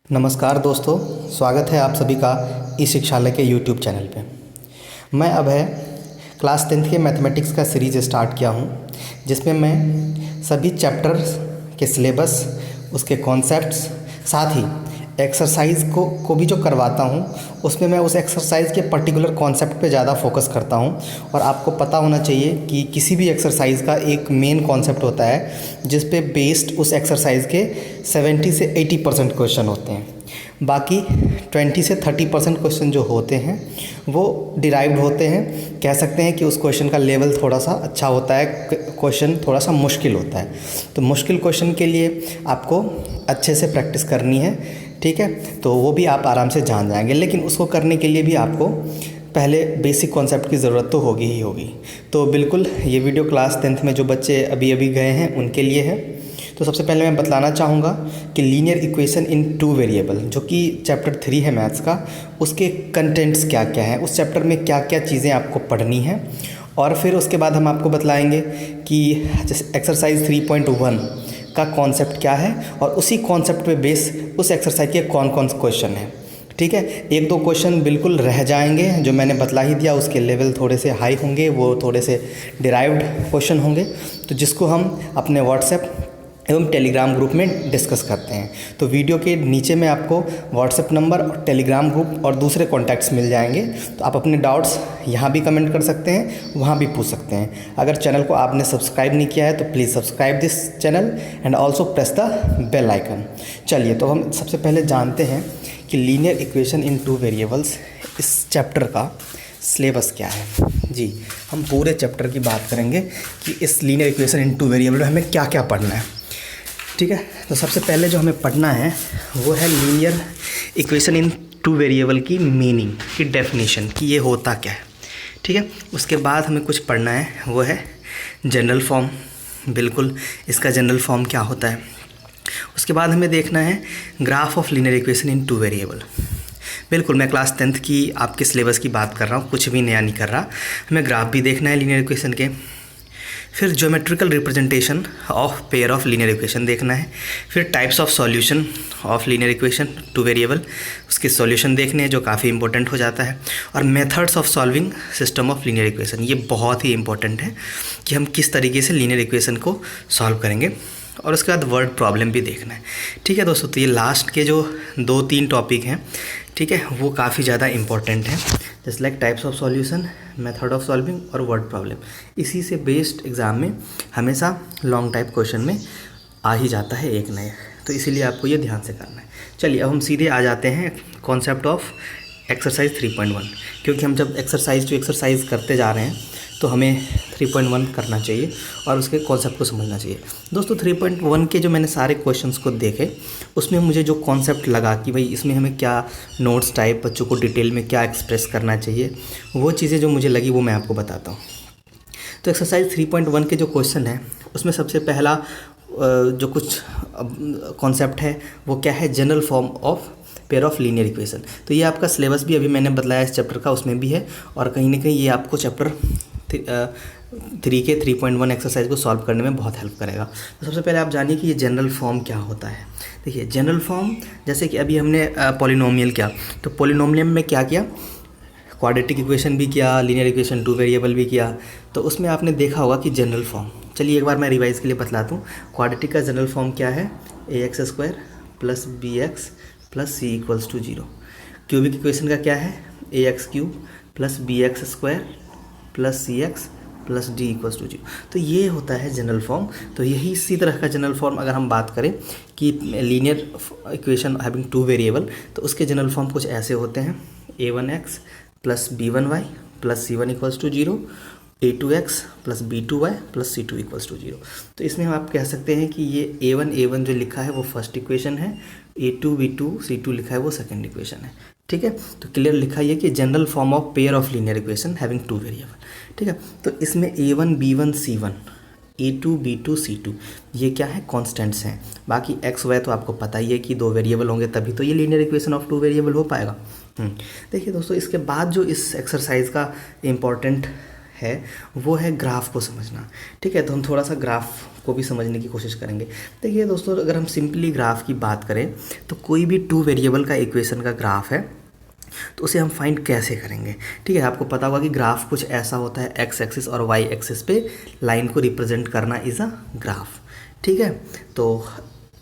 नमस्कार दोस्तों, स्वागत है आप सभी का ई शिक्षालय के यूट्यूब चैनल पे। मैं अभय क्लास 10th के मैथमेटिक्स का सीरीज़ स्टार्ट किया हूँ, जिसमें मैं सभी चैप्टर्स के सिलेबस, उसके कॉन्सेप्ट्स, साथ ही एक्सरसाइज को भी जो करवाता हूँ, उसमें मैं उस एक्सरसाइज के पर्टिकुलर कॉन्सेप्ट पे ज़्यादा फोकस करता हूँ। और आपको पता होना चाहिए कि किसी भी एक्सरसाइज का एक मेन कॉन्सेप्ट होता है जिस पे बेस्ड उस एक्सरसाइज के 70 से 80% क्वेश्चन होते हैं। बाकी 20 से 30% क्वेश्चन जो होते हैं वो डिराइव्ड होते हैं। कह सकते हैं कि उस क्वेश्चन का लेवल थोड़ा सा अच्छा होता है, क्वेश्चन थोड़ा सा मुश्किल होता है। तो मुश्किल क्वेश्चन के लिए आपको अच्छे से प्रैक्टिस करनी है, ठीक है। तो वो भी आप आराम से जान जाएंगे, लेकिन उसको करने के लिए भी आपको पहले बेसिक कॉन्सेप्ट की ज़रूरत तो होगी ही होगी। तो बिल्कुल ये वीडियो क्लास 10th में जो बच्चे अभी अभी गए हैं उनके लिए है। तो सबसे पहले मैं बतलाना चाहूँगा कि लीनियर इक्वेशन इन 2 वेरिएबल, जो कि चैप्टर 3 है मैथ्स का, उसके कंटेंट्स क्या क्या हैं, उस चैप्टर में क्या क्या चीज़ें आपको पढ़नी है। और फिर उसके बाद हम आपको बतलाएंगे कि जैसे एक्सरसाइज 3.1 का कॉन्सेप्ट क्या है और उसी कॉन्सेप्ट पे बेस उस एक्सरसाइज के कौन कौन से क्वेश्चन हैं, ठीक है। एक दो क्वेश्चन बिल्कुल रह जाएंगे जो मैंने बतला ही दिया, उसके लेवल थोड़े से हाई होंगे, वो थोड़े से डिराइव्ड क्वेश्चन होंगे, तो जिसको हम अपने व्हाट्सएप एवं टेलीग्राम ग्रुप में डिस्कस करते हैं। तो वीडियो के नीचे में आपको व्हाट्सएप नंबर और टेलीग्राम ग्रुप और दूसरे कॉन्टैक्ट्स मिल जाएंगे। तो आप अपने डाउट्स यहाँ भी कमेंट कर सकते हैं, वहाँ भी पूछ सकते हैं। अगर चैनल को आपने सब्सक्राइब नहीं किया है तो please subscribe this channel and also press the bell icon. चलिए, तो हम सबसे पहले जानते हैं कि लीनियर इक्वेशन इन 2 वेरिएबल्स इस चैप्टर का सिलेबस क्या है। जी, हम पूरे चैप्टर की बात करेंगे कि इस लीनियर इक्वेशन इन 2 वेरिएबल में हमें क्या क्या पढ़ना है, ठीक है। तो सबसे पहले जो हमें पढ़ना है वो है लीनियर इक्वेशन इन 2 वेरिएबल की मीनिंग, की डेफिनेशन, कि ये होता क्या है, ठीक है। उसके बाद हमें कुछ पढ़ना है, वो है जनरल फॉर्म। बिल्कुल, इसका जनरल फॉर्म क्या होता है। उसके बाद हमें देखना है graph of linear equation in 2 variable. बिल्कुल, मैं क्लास 10th की आपके सिलेबस की बात कर रहा हूँ, कुछ भी नया नहीं कर रहा। हमें ग्राफ भी देखना है लीनियर इक्वेशन के। फिर geometrical representation of pair of linear equation देखना है। फिर types of solution of linear equation 2 variable, उसके सॉल्यूशन देखने हैं जो काफ़ी इंपॉर्टेंट हो जाता है। और methods of solving system of linear equation, ये बहुत ही इंपॉर्टेंट है कि हम किस तरीके से लीनियर इक्वेशन को सॉल्व करेंगे। और उसके बाद वर्ड प्रॉब्लम भी देखना है, ठीक है दोस्तों। तो ये लास्ट के जो 2-3 टॉपिक हैं, ठीक है, वो काफ़ी ज़्यादा इंपॉर्टेंट हैं, just like types of solution, method of solving और वर्ड प्रॉब्लम। इसी से बेस्ड एग्ज़ाम में हमेशा लॉन्ग टाइप क्वेश्चन में आ ही जाता है एक नए, तो इसीलिए आपको ये ध्यान से करना है। चलिए, अब हम सीधे आ जाते हैं कॉन्सेप्ट ऑफ एक्सरसाइज 3.1, क्योंकि हम जब एक्सरसाइज करते जा रहे हैं तो हमें 3.1 करना चाहिए और उसके कॉन्सेप्ट को समझना चाहिए। दोस्तों, 3.1 के जो मैंने सारे क्वेश्चंस को देखे, उसमें मुझे जो कॉन्सेप्ट लगा कि भाई इसमें हमें क्या नोट्स टाइप, बच्चों को डिटेल में क्या एक्सप्रेस करना चाहिए, वो चीज़ें जो मुझे लगी वो मैं आपको बताता हूँ। तो एक्सरसाइज 3.1 के जो क्वेश्चन है उसमें सबसे पहला जो कुछ कॉन्सेप्ट है वो क्या है, general form of pair of linear equation. तो ये आपका सिलेबस भी अभी मैंने बतलाया इस चैप्टर का, उसमें भी है, और कहीं ना कहीं ये आपको चैप्टर 3 के 3.1 एक्सरसाइज को सॉल्व करने में बहुत हेल्प करेगा। तो सबसे पहले आप जानिए कि ये जनरल फॉर्म क्या होता है। देखिए, जनरल फॉर्म, जैसे कि अभी हमने पॉलिनोमियल किया, तो पॉलिनोमियल में क्या किया, क्वाड्रेटिक इक्वेशन भी किया, लीनियर इक्वेशन 2 वेरिएबल भी किया। तो उसमें आपने देखा होगा कि जनरल फॉर्म, चलिए एक बार मैं रिवाइज के लिए बतलाता हूँ। क्वाड्रेटिक का जनरल फॉर्म क्या है, ax² + bx + c = 0। Cubic equation का क्या है, ax³ + bx² + cx + d = 0। तो ये होता है जनरल फॉर्म। तो यही इसी तरह का जनरल फॉर्म अगर हम बात करें कि लीनियर इक्वेशन हैविंग 2 वेरिएबल, तो उसके जनरल फॉर्म कुछ ऐसे होते हैं, a1x + b1y + c1 = 0, a2x + b2y + c2 = 0। तो इसमें हम आप कह सकते हैं कि ये a1 जो लिखा है वो फर्स्ट इक्वेशन है, a2 b2 c2 लिखा है वो सेकंड इक्वेशन है, ठीक है। तो क्लियर लिखा है कि general form of pair of linear equation having 2 variable, ठीक है। तो इसमें a1 b1 c1, a2 b2 c2 ये क्या है, कॉन्स्टेंट्स हैं। बाकी x y तो आपको पता ही है कि 2 वेरिएबल होंगे तभी तो ये लीनियर इक्वेशन ऑफ 2 वेरिएबल हो पाएगा। देखिए दोस्तों, इसके बाद जो इस एक्सरसाइज का इम्पॉर्टेंट है वो है ग्राफ को समझना। ठीक है, तो हम थोड़ा सा ग्राफ को भी समझने की कोशिश करेंगे। देखिए दोस्तों, अगर हम सिंपली ग्राफ की बात करें तो कोई भी 2 वेरिएबल का इक्वेशन का ग्राफ है तो उसे हम फाइंड कैसे करेंगे। ठीक है, आपको पता होगा कि ग्राफ कुछ ऐसा होता है, एक्स एक्सिस और वाई एक्सिस पे लाइन को रिप्रेजेंट करना इज़ अ ग्राफ। ठीक है, तो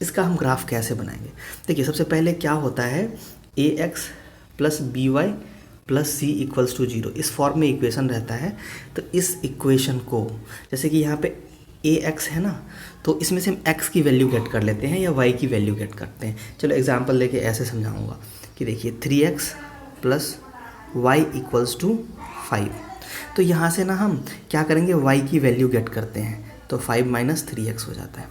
इसका हम ग्राफ कैसे बनाएंगे। देखिए सबसे पहले क्या होता है, A X plus B Y plus C equals to 0, इस फॉर्म में इक्वेशन रहता है। तो इस इक्वेशन को, जैसे कि यहाँ पे ए एक्स है ना, तो इसमें से हम एक्स की वैल्यू गेट कर लेते हैं या वाई की वैल्यू गेट करते हैं। चलो एग्जांपल लेके ऐसे समझाऊंगा कि देखिए 3x plus Y equals to 5। तो यहाँ से ना हम क्या करेंगे, y की वैल्यू गेट करते हैं, तो 5 माइनस 3x हो जाता है।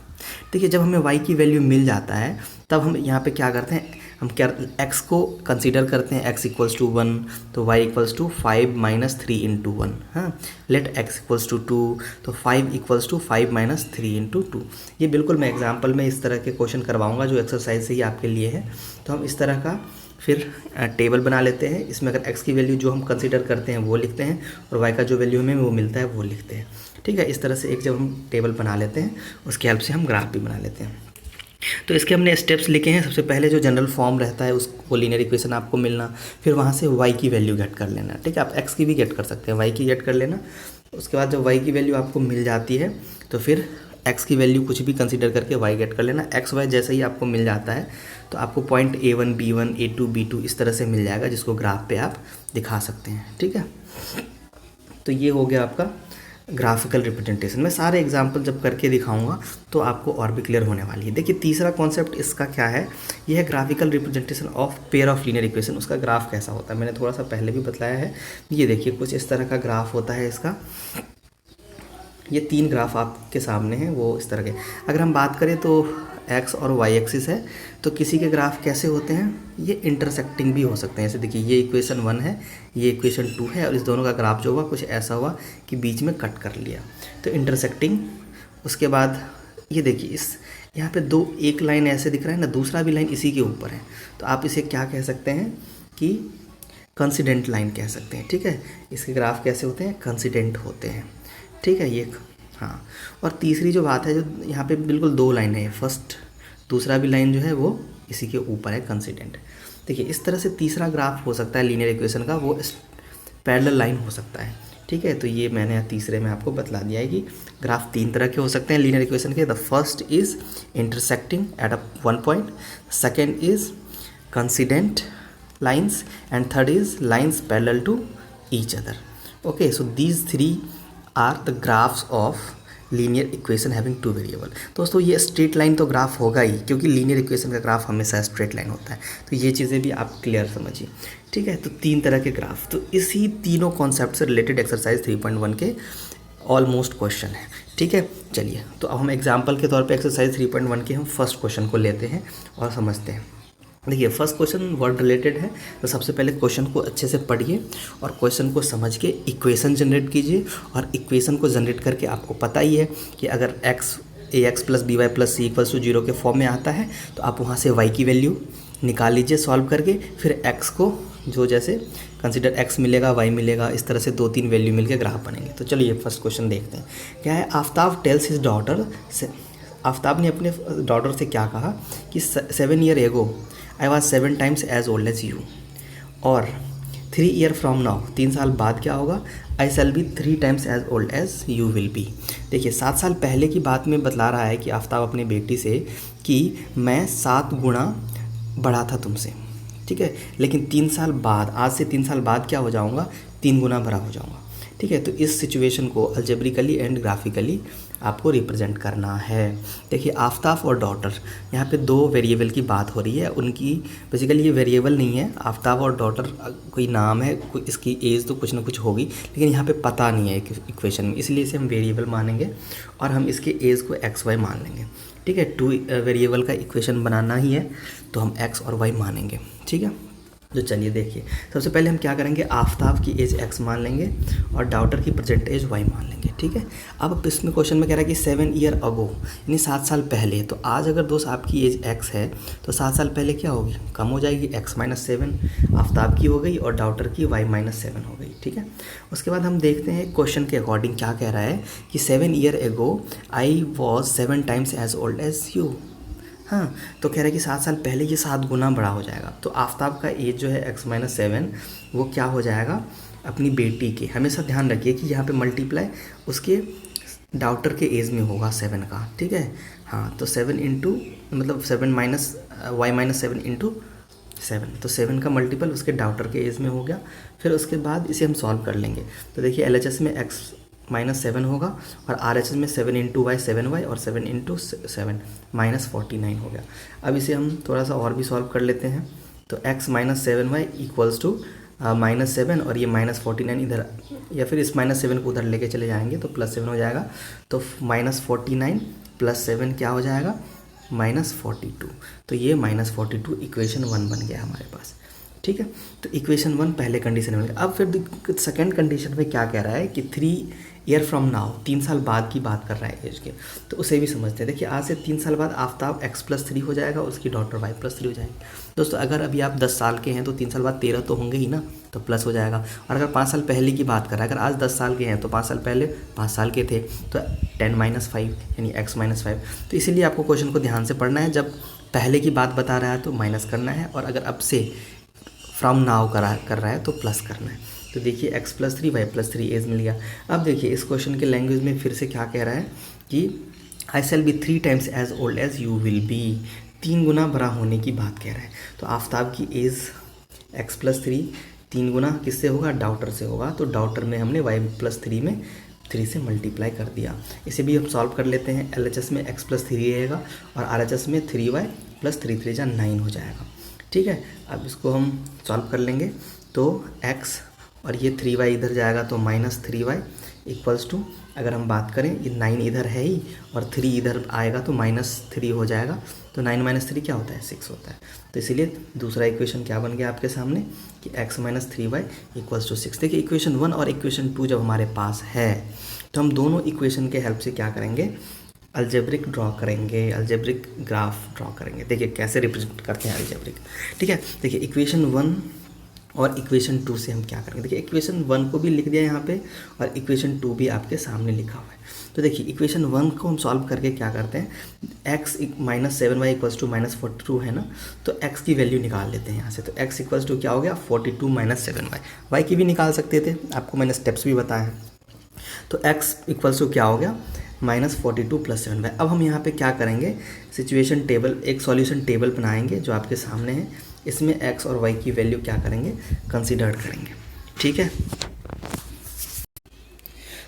देखिए जब हमें y की वैल्यू मिल जाता है तब हम यहाँ पे क्या करते हैं, हम क्या x को कंसीडर करते हैं, x इक्वल्स टू 1, तो y equals to 5 minus 3 into 1। हाँ, लेट x इक्वल्स टू 2, तो 5 इक्वल्स टू 5 माइनस 3 इंटू 2। ये बिल्कुल मैं एग्जाम्पल में इस तरह के क्वेश्चन करवाऊँगा जो एक्सरसाइज से ही आपके लिए है। तो हम इस तरह का फिर टेबल बना लेते हैं। इसमें अगर x की वैल्यू जो हम कंसीडर करते हैं वो लिखते हैं और y का जो वैल्यू हमें वो मिलता है वो लिखते हैं। ठीक है, इस तरह से एक जब हम टेबल बना लेते हैं उसकी हेल्प से हम ग्राफ भी बना लेते हैं। तो इसके हमने स्टेप्स लिखे हैं। सबसे पहले जो जनरल फॉर्म रहता है उसको लीनियर इक्वेशन आपको मिलना, फिर वहाँ से y की वैल्यू गेट कर लेना। ठीक है, आप x की भी गेट कर सकते हैं, y की गेट कर लेना। उसके बाद जब y की वैल्यू आपको मिल जाती है तो फिर x की वैल्यू कुछ भी कंसीडर करके y गेट कर लेना। x y जैसे ही आपको मिल जाता है तो आपको point a1 b1 a2 b2 इस तरह से मिल जाएगा जिसको ग्राफ पे आप दिखा सकते हैं। ठीक है, तो ये हो गया आपका ग्राफिकल रिप्रेजेंटेशन। मैं सारे एग्जाम्पल जब करके दिखाऊंगा तो आपको और भी क्लियर होने वाली है। देखिए तीसरा कॉन्सेप्ट इसका क्या है, यह है graphical representation of pair of linear equation. उसका ग्राफ कैसा होता है मैंने थोड़ा सा पहले भी बताया है। ये देखिए कुछ इस तरह का ग्राफ होता है इसका। ये 3 ग्राफ आपके सामने हैं वो इस तरह के। अगर हम बात करें तो x और y एक्सिस है, तो किसी के ग्राफ कैसे होते हैं, ये इंटरसेक्टिंग भी हो सकते हैं। जैसे देखिए ये इक्वेशन 1 है, ये इक्वेशन 2 है और इस दोनों का ग्राफ जो हुआ कुछ ऐसा हुआ कि बीच में कट कर लिया, तो इंटरसेक्टिंग। उसके बाद ये देखिए इस यहाँ पे एक लाइन ऐसे दिख रहा है ना, दूसरा भी लाइन इसी के ऊपर है, तो आप इसे क्या कह सकते हैं कि कंसिडेंट लाइन कह सकते हैं। ठीक है, इसके ग्राफ कैसे होते हैं, कंसिडेंट होते हैं। ठीक है, ये हाँ। और तीसरी जो बात है, जो यहाँ पे बिल्कुल 2 लाइन है, फर्स्ट दूसरा भी लाइन जो है वो इसी के ऊपर है, कंसिडेंट। देखिए इस तरह से तीसरा ग्राफ हो सकता है लीनियर इक्वेशन का, वो पैरेलल लाइन हो सकता है। ठीक है, तो ये मैंने तीसरे में आपको बतला दिया है कि ग्राफ 3 तरह के हो सकते हैं लीनियर इक्वेशन के। The first is intersecting at a one point, second is coincident lines and third is lines parallel to each other. Okay, so these 3 are the graphs of linear equation having 2 variable. दोस्तों ये straight line तो graph होगा ही, क्योंकि linear equation का graph हमेशा straight line होता है। तो ये चीज़ें भी आप क्लियर समझिए। ठीक है, तो 3 तरह के ग्राफ, तो इसी तीनों कॉन्सेप्ट से रिलेटेड एक्सरसाइज 3.1 के ऑलमोस्ट क्वेश्चन है। ठीक है, चलिए तो अब हम एग्जाम्पल के तौर पे एक्सरसाइज 3.1 के हम फर्स्ट क्वेश्चन को लेते हैं और समझते हैं। देखिए फर्स्ट क्वेश्चन वर्ड रिलेटेड है, तो सबसे पहले क्वेश्चन को अच्छे से पढ़िए और क्वेश्चन को समझ के इक्वेशन जनरेट कीजिए। और इक्वेशन को जनरेट करके आपको पता ही है कि अगर ax plus B Y plus C equals to 0 के फॉर्म में आता है तो आप वहाँ से y की वैल्यू निकाल लीजिए सॉल्व करके, फिर x को जो जैसे कंसिडर x मिलेगा y मिलेगा, इस तरह से 2-3 वैल्यू मिलकर ग्राफ बनेंगे। तो चलिए फर्स्ट क्वेश्चन देखते हैं क्या है। आफ्ताब टेल्स हिज डॉटर से, आफ्ताब ने अपने डॉटर से क्या कहा कि 7 year ago I was 7 times as old as you, और 3 year from now 3 साल बाद क्या होगा, I shall be 3 times as old as you will be। देखिए 7 साल पहले की बात में बतला रहा है कि आफ्ताब अपनी बेटी से कि मैं 7 गुना बड़ा था तुमसे। ठीक है, लेकिन 3 साल बाद, आज से 3 साल बाद क्या हो जाऊँगा, 3 गुना बड़ा हो जाऊँगा। ठीक है, तो इस सिचुएशन को अलजेब्रिकली एंड ग्राफिकली आपको रिप्रेजेंट करना है। देखिए आफ्ताब और डॉटर, यहाँ पे 2 वेरिएबल की बात हो रही है। उनकी बेसिकली ये वेरिएबल नहीं है, आफ्ताब और डॉटर कोई नाम है, कोई इसकी एज तो कुछ ना कुछ होगी, लेकिन यहाँ पे पता नहीं है इक्वेशन में, इसलिए इसे हम वेरिएबल मानेंगे और हम इसके एज को XY मान लेंगे। ठीक है, 2 वेरिएबल का इक्वेशन बनाना ही है तो हम x और y मानेंगे। ठीक है, तो चलिए देखिए, सबसे पहले हम क्या करेंगे, आफताब की एज x मान लेंगे और डॉटर की प्रेजेंट एज y मान लेंगे, ठीक है। अब इसमें क्वेश्चन में कह रहा है कि 7 ईयर अगो, यानी 7 साल पहले। तो आज अगर दोस्त आपकी एज x है तो 7 साल पहले क्या होगी, कम हो जाएगी, x माइनस 7 आफताब की हो गई और डॉटर की y माइनस 7 हो गई, ठीक है। उसके बाद हम देखते हैं क्वेश्चन के अकॉर्डिंग क्या कह रहा है कि 7 year ago I was 7 times as old as you. हाँ, तो कह रहा है कि 7 साल पहले ये 7 गुना बड़ा हो जाएगा। तो आफताब का एज जो है x माइनस 7 वो क्या हो जाएगा, अपनी बेटी के, हमेशा ध्यान रखिए कि यहाँ पे मल्टीप्लाई उसके डॉटर के एज में होगा 7 का, ठीक है। हाँ, तो 7 इंटू मतलब 7 माइनस y माइनस 7 इंटू 7, तो 7 का मल्टीपल उसके डॉटर के एज में हो गया। फिर उसके बाद इसे हम सॉल्व कर लेंगे। तो देखिए LHS में x माइनस 7 होगा और RHS में 7 इंटू वाई 7y और 7 इंटू 7 माइनस 49 हो गया। अब इसे हम थोड़ा सा और भी सॉल्व कर लेते हैं। तो x minus 7y equals to minus 7 और ये माइनस 49 इधर, या फिर इस माइनस 7 को उधर लेके चले जाएंगे तो प्लस 7 हो जाएगा। तो माइनस 49 प्लस 7 क्या हो जाएगा, माइनस 42। तो ये माइनस 42 इक्वेशन 1 बन गया हमारे पास, ठीक है। तो इक्वेशन 1 पहले कंडीशन में। अब फिर सेकंड कंडीशन में क्या कह रहा है कि 3 ईयर फ्रॉम नाउ, 3 साल बाद की बात कर रहा है एज के, तो उसे भी समझते हैं। देखिए आज से 3 साल बाद आफताब x+3 हो जाएगा, उसकी डॉटर y+3 हो जाएगी। दोस्तों अगर अभी आप 10 साल के हैं तो 3 साल बाद 13 तो होंगे ही ना, तो प्लस हो जाएगा। और अगर 5 साल पहले की बात कर रहा है, अगर आज 10 साल के हैं तो 5 साल पहले 5 साल के थे तो 10 माइनस 5 यानी x माइनस 5। तो इसीलिए आपको क्वेश्चन को ध्यान से पढ़ना है, जब पहले की बात बता रहा है तो माइनस करना है, और अगर अब से फ्रॉम नाउ कर रहा है तो प्लस करना है। तो देखिए x+3 y+3 एज मिल गया। अब देखिए इस क्वेश्चन के लैंग्वेज में फिर से क्या कह रहा है कि I shall be 3 times as old as you will be, 3 गुना बड़ा होने की बात कह रहा है। तो आफताब की एज x+3 3 गुना किससे होगा, डॉटर से होगा। तो डॉटर में हमने y+3 में 3 से मल्टीप्लाई कर दिया। इसे भी हम सॉल्व कर लेते हैं। LHS में x+3 रहेगा और RHS में 3y + 3 3 जा 9 हो जाएगा, ठीक है। अब इसको हम सॉल्व कर लेंगे। तो x और ये 3y इधर जाएगा तो माइनस 3y इक्वल्स टू, अगर हम बात करें ये 9 इधर है ही और 3 इधर आएगा तो -3 हो जाएगा। तो 9 - 3 क्या होता है, 6 होता है। तो इसीलिए दूसरा इक्वेशन क्या बन गया आपके सामने कि x - 3y इक्वल्स टू 6। देखिए इक्वेशन 1 और इक्वेशन 2 जब हमारे पास है तो हम दोनों इक्वेशन के हेल्प से क्या करेंगे, अलजेब्रिक ड्रॉ करेंगे, अलजेब्रिक ग्राफ ड्रॉ करेंगे। देखिए कैसे रिप्रेजेंट करते हैं अलजेब्रिक, ठीक है। देखिए इक्वेशन 1 और इक्वेशन 2 से हम क्या करेंगे, देखिए इक्वेशन 1 को भी लिख दिया यहाँ पे और इक्वेशन 2 भी आपके सामने लिखा हुआ है। तो देखिए इक्वेशन 1 को हम सॉल्व करके क्या करते हैं, x - 7y इक्वल्स टू -42 है ना, तो x की वैल्यू निकाल लेते हैं यहाँ से। तो x इक्वल्स टू क्या हो गया, 42 - 7y। y की भी निकाल सकते थे, आपको मैंने स्टेप्स भी बताए हैं। तो x इक्वल्स टू क्या हो गया, -42 + 7y। अब हम यहाँ पे क्या करेंगे, सिचुएशन टेबल, एक सॉल्यूशन टेबल बनाएंगे जो आपके सामने है। इसमें x और y की वैल्यू क्या करेंगे, कंसीडर करेंगे, ठीक है।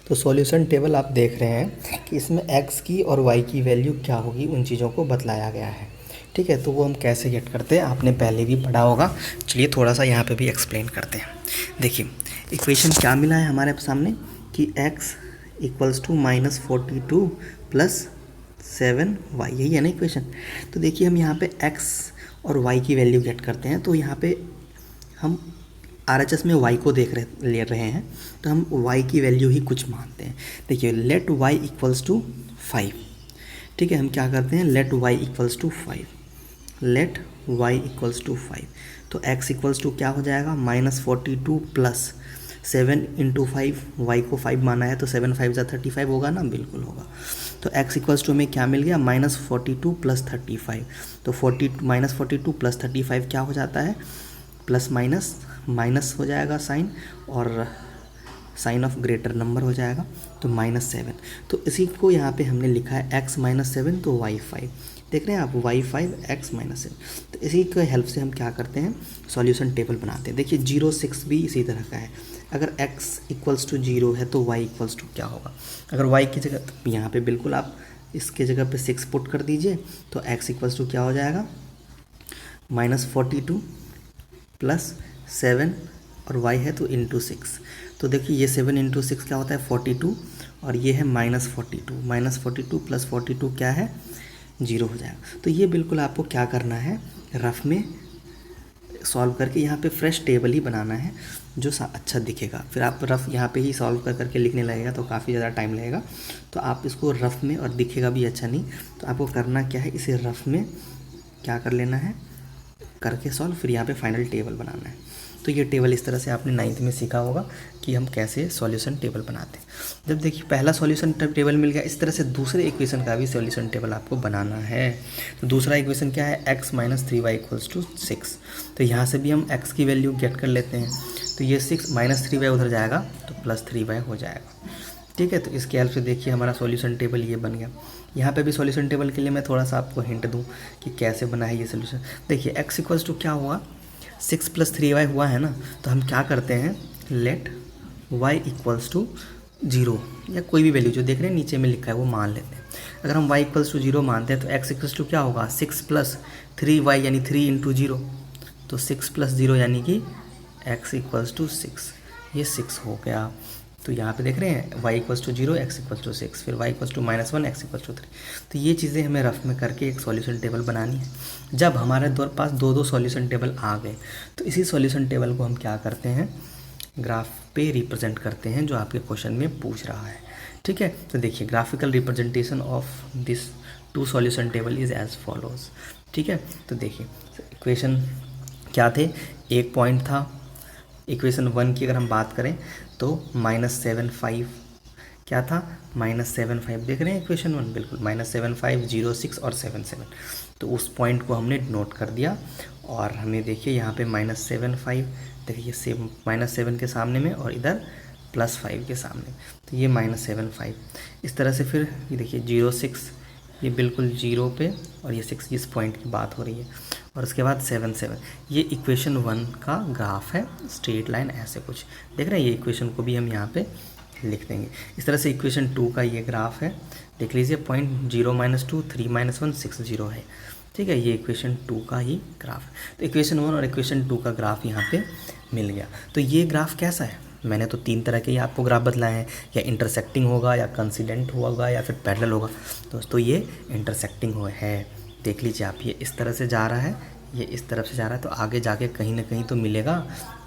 तो सॉल्यूशन टेबल आप देख रहे हैं कि इसमें x की और y की वैल्यू क्या होगी, उन चीज़ों को बतलाया गया है, ठीक है। तो वो हम कैसे गेट करते हैं, आपने पहले भी पढ़ा होगा। चलिए थोड़ा सा यहाँ पे भी एक्सप्लेन करते हैं। देखिए इक्वेशन क्या मिला है हमारे सामने कि x इक्वल्स टू -42 + 7y, यही है ना इक्वेशन। तो देखिए हम यहाँ पे x और y की वैल्यू गेट करते हैं। तो यहाँ पे हम RHS में y को ले रहे हैं, तो हम y की वैल्यू ही कुछ मानते हैं। देखिए लेट y इक्वल्स टू 5, ठीक है। हम क्या करते हैं, let y equals to 5, let y equals to 5। तो x इक्वल्स टू क्या हो जाएगा, -42 + 7 × 5, y को 5 माना है तो 7 × 5 = 35 होगा ना, बिल्कुल होगा। तो x इक्वल्स टू हमें क्या मिल गया, -42 + 35। तो -42 + 35 क्या हो जाता है, प्लस माइनस हो जाएगा साइन, और साइन ऑफ ग्रेटर नंबर हो जाएगा तो -7। तो इसी को यहाँ पे हमने लिखा है x - 7 तो y 5, देख रहे हैं आप, y 5 x - 7। तो इसी के हेल्प से हम क्या करते हैं, सॉल्यूशन टेबल बनाते हैं। देखिए 0 6 भी इसी तरह का है। अगर x इक्वल्स टू 0 है तो y इक्वल्स टू क्या होगा, अगर y की जगह, तो यहाँ पे बिल्कुल आप इसके जगह पे 6 पुट कर दीजिए तो x इक्वल्स टू क्या हो जाएगा, -42 + 7 और y है तो इंटू 6। तो देखिए ये 7 × 6 क्या होता है, 42, और ये है -42, -42 + 42 क्या है, 0 हो जाएगा। तो ये बिल्कुल आपको क्या करना है, रफ में सॉल्व करके यहाँ पे फ्रेश टेबल ही बनाना है जो अच्छा दिखेगा। फिर आप रफ़ यहाँ पे ही सॉल्व करके लिखने लगेगा तो काफ़ी ज़्यादा टाइम लगेगा। तो आप इसको रफ़ में, और दिखेगा भी अच्छा नहीं, तो आपको करना क्या है, इसे रफ़ में क्या कर लेना है, करके सॉल्व, फिर यहाँ पे फाइनल टेबल बनाना है। तो ये टेबल इस तरह से आपने 9th में सीखा होगा कि हम कैसे सॉल्यूशन टेबल बनाते हैं। जब देखिए पहला सॉल्यूशन टेबल मिल गया, इस तरह से दूसरे इक्वेशन का भी सॉल्यूशन टेबल आपको बनाना है। तो दूसरा इक्वेशन क्या है, x - 3y = 6। तो यहाँ से भी हम x की वैल्यू गेट कर लेते हैं। तो ये 6 - 3y उधर जाएगा तो +3y हो जाएगा। ठीक है, तो इसके हेल्प से देखिए हमारा सॉल्यूशन टेबल ये बन गया। यहाँ पे भी सॉल्यूशन टेबल के लिए मैं थोड़ा सा आपको हिंट दूँ कि कैसे बना है ये सॉल्यूशन। देखिए x = क्या हुआ, 6 + 3y हुआ है ना। तो हम क्या करते हैं, लेट y = 0 या कोई भी वैल्यू जो देख रहे हैं नीचे में लिखा है वो मान लेते हैं। अगर हम y = 0 मानते हैं तो x = क्या होगा, 6 + 3y यानी 3 × 0। तो 6 + 0 यानी कि x = 6, ये 6 हो गया। तो यहाँ पे देख रहे हैं y = 0, x = 6, फिर y = -1, x = 3। तो ये चीज़ें हमें रफ में करके एक सॉल्यूशन टेबल बनानी है। जब हमारे पास दो सॉल्यूशन टेबल आ गए तो इसी सॉल्यूशन टेबल को हम क्या करते हैं, ग्राफ पे रिप्रेजेंट करते हैं, जो आपके क्वेश्चन में पूछ रहा है। ठीक है, तो देखिए graphical representation of this 2 solution table is as follows. ठीक है, तो देखिए इक्वेशन क्या थे, एक पॉइंट था। इक्वेशन 1 की अगर हम बात करें तो -7, क्या था, -7 देख रहे हैं इक्वेशन 1, बिल्कुल -7, 0, 6 और 7। तो उस पॉइंट को हमने नोट कर दिया। और हमें देखिए यहाँ पे -7 देखिए सेम -7 के सामने में और इधर +5 के सामने, तो ये -7 इस तरह से। फिर ये देखिए 0, 6, ये बिल्कुल 0 पे, और ये 6 इस पॉइंट की बात हो रही है। और उसके बाद 7, ये इक्वेशन 1 का ग्राफ है, स्ट्रेट लाइन ऐसे कुछ देख रहे हैं। ये इक्वेशन को भी हम यहाँ पे लिख देंगे इस तरह से। इक्वेशन 2 का ये ग्राफ है, देख लीजिए, पॉइंट 0 - 2, 3 - 1, 6, 0 है। ठीक है, ये इक्वेशन 2 का ही ग्राफ है। तो इक्वेशन 1 और इक्वेशन 2 का ग्राफ यहाँ पे मिल गया। तो ये ग्राफ कैसा है, मैंने तो 3 तरह के ही आपको ग्राफ बतलाए हैं, या इंटरसेक्टिंग होगा, या कंसिडेंट होगा, या फिर पैरेलल होगा। दोस्तों ये इंटरसेक्टिंग है, देख लीजिए आप, ये इस तरह से जा रहा है, ये इस तरफ से जा रहा है, तो आगे जाके कहीं ना कहीं तो मिलेगा,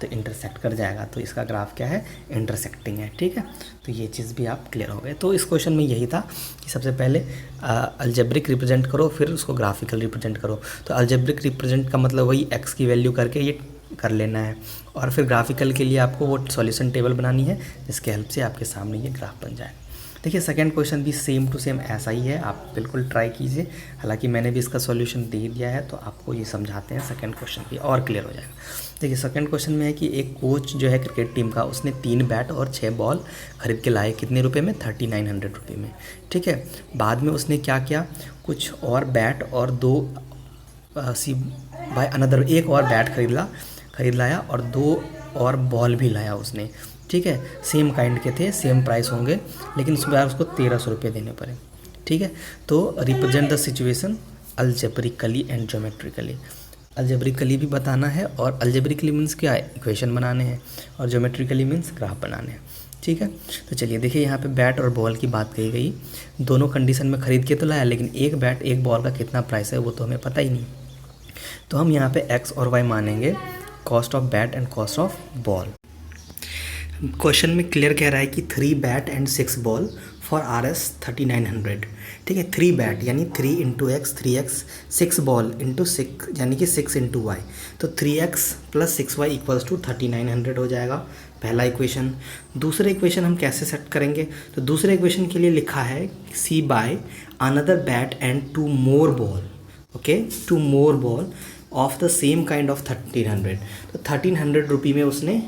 तो इंटरसेक्ट कर जाएगा। तो इसका ग्राफ क्या है, इंटरसेक्टिंग है। ठीक है, तो ये चीज़ भी आप क्लियर हो गए। तो इस क्वेश्चन में यही था कि सबसे पहले अलजेब्रिक रिप्रेजेंट करो, फिर उसको ग्राफिकल रिप्रेजेंट करो। तो अलजेब्रिक रिप्रेजेंट का मतलब वही x की वैल्यू करके ये कर लेना है, और फिर ग्राफिकल के लिए आपको वो सॉल्यूशन टेबल बनानी है जिसके हेल्प से आपके सामने ये ग्राफ बन जाए। देखिए सेकंड क्वेश्चन भी सेम टू सेम ऐसा ही है, आप बिल्कुल ट्राई कीजिए। हालांकि मैंने भी इसका सॉल्यूशन दे दिया है, तो आपको ये समझाते हैं सेकंड क्वेश्चन भी, और क्लियर हो जाएगा। देखिए सेकंड क्वेश्चन में है कि एक कोच जो है क्रिकेट टीम का, उसने 3 बैट और 6 बॉल खरीद के लाए, कितने रुपये में, 3900 रुपये में। ठीक है, बाद में उसने क्या किया, कुछ और बैट और 2 अनदर एक और बैट खरीद लाया, और 2 और बॉल भी लाया उसने। ठीक है, सेम काइंड के थे, सेम प्राइस होंगे, लेकिन इस बार उसको 1300 रुपये देने पड़े। ठीक है, तो represent the situation algebraically and geometrically. Algebraically भी बताना है, और अलजेब्रिकली मीन्स क्या है, इक्वेशन बनाने हैं, और ज्योमेट्रिकली मीन्स ग्राफ बनाने हैं। ठीक है, तो चलिए देखिए यहाँ पे बैट और बॉल की बात कही गई। दोनों कंडीशन में खरीद के तो लाया, लेकिन एक बैट एक बॉल का कितना प्राइस है वो तो हमें पता ही नहीं। तो हम यहाँ पे x और y मानेंगे, cost of bat and cost of ball. Question में क्लियर कह रहा है कि 3 bat and 6 ball for Rs 3900। ठीक है, 3 बैट यानी 3 × x 3x, 6 बॉल इंटू 6 यानी कि 6 × y, तो 3x + 6y = 3900 हो जाएगा, पहला इक्वेशन। दूसरे इक्वेशन हम कैसे सेट करेंगे, तो दूसरे इक्वेशन के लिए लिखा है C by another bat and 2 more ball, okay, 2 more ball of the same kind of 1300। तो 1300 रुपये में उसने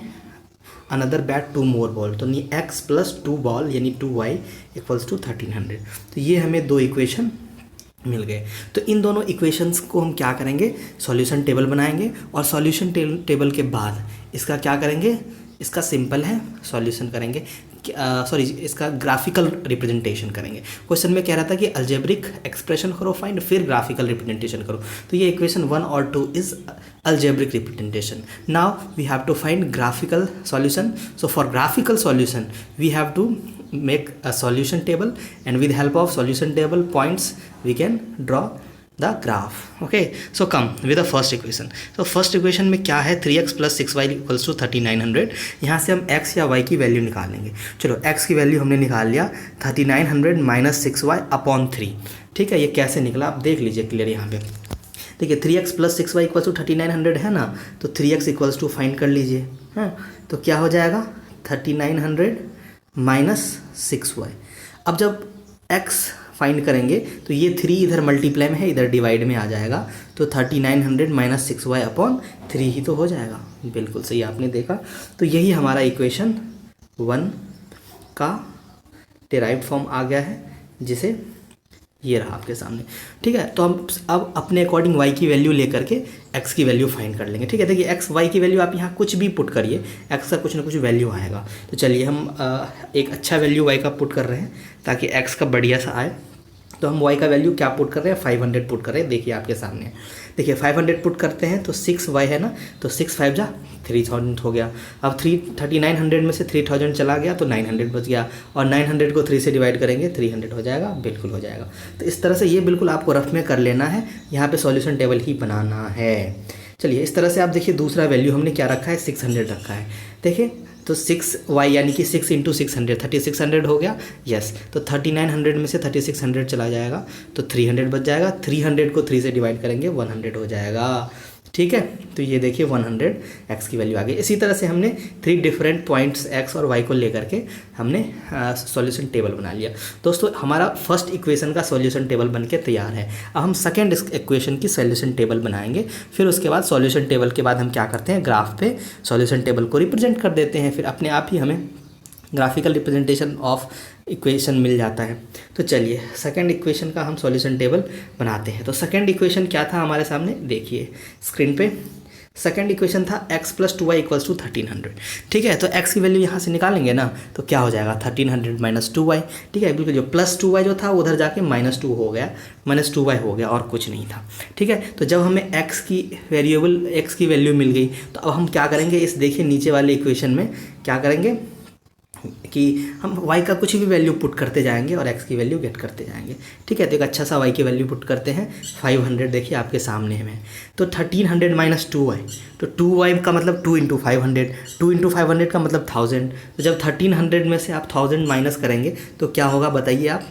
अनदर बैट 2 more बॉल, तो नहीं x + 2 बॉल यानी 2y = 1300। तो ये हमें 2 इक्वेशन मिल गए। तो इन दोनों इक्वेशंस को हम क्या करेंगे, सॉल्यूशन टेबल बनाएंगे, और सॉल्यूशन टेबल के बाद इसका क्या करेंगे, इसका सिंपल है सॉल्यूशन करेंगे, इसका ग्राफिकल रिप्रेजेंटेशन करेंगे। क्वेश्चन में कह रहा था कि अलजेब्रिक एक्सप्रेशन करो फाइंड, फिर ग्राफिकल रिप्रेजेंटेशन करो। तो ये इक्वेशन 1 और 2 is algebraic representation. Now we have to find graphical solution. So for graphical solution we have to make a solution table, and with help of solution table points we can draw the graph. Okay, so come with the first equation. तो first equation में क्या है, 3x + 6y = 3900। यहाँ से हम x या y की value निकालेंगे। चलो x की वैल्यू हमने निकाल लिया, 3900 - 6y/3। ठीक है, ये कैसे निकला आप देख लीजिए क्लियर यहाँ पे। देखिए 3x + 6y = 3900 है ना, तो 3x = फाइंड कर लीजिए। हाँ, तो क्या हो जाएगा 3900 - 6y। अब जब x फाइंड करेंगे तो ये 3 इधर मल्टीप्लाई में है, इधर डिवाइड में आ जाएगा, तो 3900 - 6y/3 ही तो हो जाएगा। बिल्कुल सही आपने देखा। तो यही हमारा इक्वेशन 1 का डिराइव्ड फॉर्म आ गया है, जिसे ये रहा आपके सामने। ठीक है, तो हम अब अपने अकॉर्डिंग y की वैल्यू लेकर के x की वैल्यू फाइंड कर लेंगे। ठीक है, देखिए x y की वैल्यू आप यहाँ कुछ भी पुट करिए, x का कुछ ना कुछ वैल्यू आएगा। तो चलिए हम एक अच्छा वैल्यू y का पुट कर रहे हैं ताकि x का बढ़िया सा आए। तो हम y का वैल्यू क्या पुट कर रहे हैं, 500 पुट कर रहे हैं। देखिए आपके सामने, देखिए 500 पुट करते हैं तो 6y है ना, तो 6 5 जा 3000 हो गया। अब 3900 में से 3000 चला गया तो 900 बच गया, और 900 को 3 से डिवाइड करेंगे 300 हो जाएगा। बिल्कुल हो जाएगा। तो इस तरह से ये बिल्कुल आपको रफ में कर लेना है, यहाँ पे सॉल्यूशन टेबल ही बनाना है। चलिए इस तरह से आप देखिए दूसरा वैल्यू हमने क्या रखा है, 600 रखा है। देखिए तो 6y यानी कि 6 × 600 3600 हो गया। यस, तो 3900 में से 3600 चला जाएगा तो 300 बच जाएगा। 300 को 3 से डिवाइड करेंगे 100 हो जाएगा। ठीक है, तो ये देखिए 100 x की वैल्यू आ गई। इसी तरह से हमने 3 डिफरेंट पॉइंट्स x और y को लेकर के हमने सॉल्यूशन टेबल बना लिया। दोस्तों हमारा फर्स्ट इक्वेशन का सॉल्यूशन टेबल बन के तैयार है। अब हम सेकेंड इक्वेशन की सॉल्यूशन टेबल बनाएंगे। फिर उसके बाद सॉल्यूशन टेबल के बाद हम क्या करते हैं, ग्राफ पे सॉल्यूशन टेबल को रिप्रेजेंट कर देते हैं। फिर अपने आप ही हमें ग्राफिकल रिप्रेजेंटेशन ऑफ इक्वेशन मिल जाता है। तो चलिए सेकंड इक्वेशन का हम सॉल्यूशन टेबल बनाते हैं। तो सेकंड इक्वेशन क्या था हमारे सामने, देखिए स्क्रीन पे। सेकंड इक्वेशन था x + 2y = 1300। ठीक है, तो x की वैल्यू यहाँ से निकालेंगे ना, तो क्या हो जाएगा 1300 - 2y। ठीक है, बिल्कुल जो +2y जो था उधर जाके -2 हो गया, -2y हो गया और कुछ नहीं था। ठीक है, तो जब हमें x की वैल्यू मिल गई तो अब हम क्या करेंगे, इस देखिए नीचे वाले इक्वेशन में क्या करेंगे कि हम y का कुछ भी वैल्यू पुट करते जाएंगे और x की वैल्यू गेट करते जाएंगे। ठीक है, तो एक अच्छा सा y की वैल्यू पुट करते हैं 500। देखिए आपके सामने में, तो 1300 - 2y, तो 2y का मतलब 2 × 500, 2 × 500 का मतलब 1000। तो जब 1300 में से आप 1000 माइनस करेंगे तो क्या होगा बताइए आप,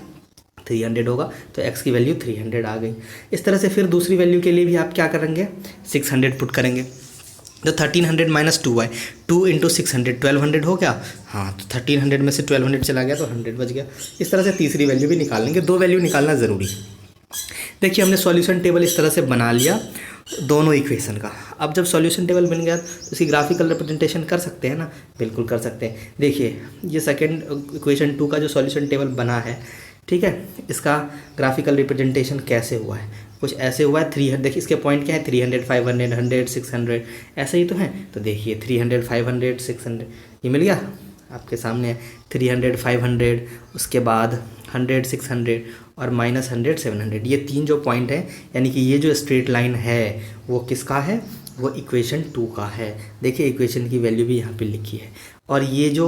300 होगा। तो x की वैल्यू 300 आ गई। इस तरह से फिर दूसरी वैल्यू के लिए भी आप क्या करेंगे, 600 पुट करेंगे। तो 1300 - 2y, 2 × 600 1200 हो गया। हाँ, तो 1300 में से 1200 चला गया तो 100 बच गया। इस तरह से तीसरी वैल्यू भी निकाल लेंगे। 2 वैल्यू निकालना ज़रूरी है। देखिए हमने सॉल्यूशन टेबल इस तरह से बना लिया दोनों इक्वेशन का। अब जब सॉल्यूशन टेबल बन गया तो इसकी ग्राफिकल रिप्रेजेंटेशन कर सकते हैं ना, बिल्कुल कर सकते हैं। देखिए ये सेकेंड इक्वेशन 2 का जो सॉल्यूशन टेबल बना है, ठीक है, इसका ग्राफिकल रिप्रेजेंटेशन कैसे हुआ है, कुछ ऐसे हुआ है। 300 देखिए इसके पॉइंट क्या है, 300 500 100 600 ऐसे ही तो हैं। तो देखिए 300 500 600 ये मिल गया आपके सामने, 300 500 उसके बाद 100 600 और -100 700। ये 3 जो पॉइंट है, यानी कि ये जो स्ट्रेट लाइन है वो किसका है, वो इक्वेशन 2 का है। देखिए इक्वेशन की वैल्यू भी यहाँ पे लिखी है। और ये जो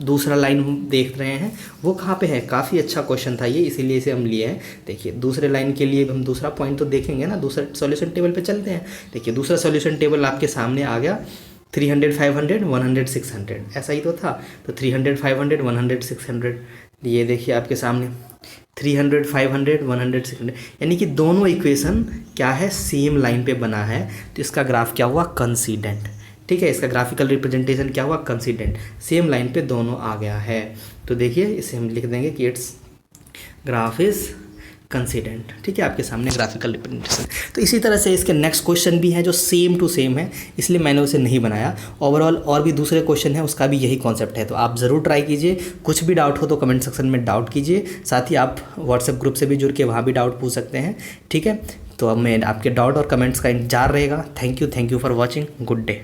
दूसरा लाइन हम देख रहे हैं वो कहाँ पे है, काफ़ी अच्छा क्वेश्चन था ये, इसीलिए इसे हम लिए हैं। देखिए दूसरे लाइन के लिए हम दूसरा पॉइंट तो देखेंगे ना, दूसरा सॉल्यूशन टेबल पे चलते हैं। देखिए दूसरा सॉल्यूशन टेबल आपके सामने आ गया, 300 500 100 600 ऐसा ही तो था। तो 300 500 100 600 ये देखिए आपके सामने 300 500 100 600, यानी कि दोनों इक्वेशन क्या है, सेम लाइन पे बना है। तो इसका ग्राफ क्या हुआ, कंसिडेंट। ठीक है, इसका ग्राफिकल रिप्रेजेंटेशन क्या हुआ, कंसिडेंट, सेम लाइन पे दोनों आ गया है। तो देखिए इसे हम लिख देंगे कि इट्स ग्राफ इज कंसिडेंट। ठीक है, आपके सामने ग्राफिकल रिप्रेजेंटेशन। तो इसी तरह से इसके नेक्स्ट क्वेश्चन भी है जो सेम टू सेम है, इसलिए मैंने उसे नहीं बनाया। ओवरऑल और भी दूसरे क्वेश्चन है, उसका भी यही कॉन्सेप्ट है। तो आप ज़रूर ट्राई कीजिए। कुछ भी डाउट हो तो कमेंट सेक्शन में डाउट कीजिए। साथ ही आप व्हाट्सएप ग्रुप से भी जुड़ के वहाँ भी डाउट पूछ सकते हैं। ठीक है, तो अब मैं आपके डाउट और कमेंट्स का इंतजार रहेगा। Thank you for watching. Good day.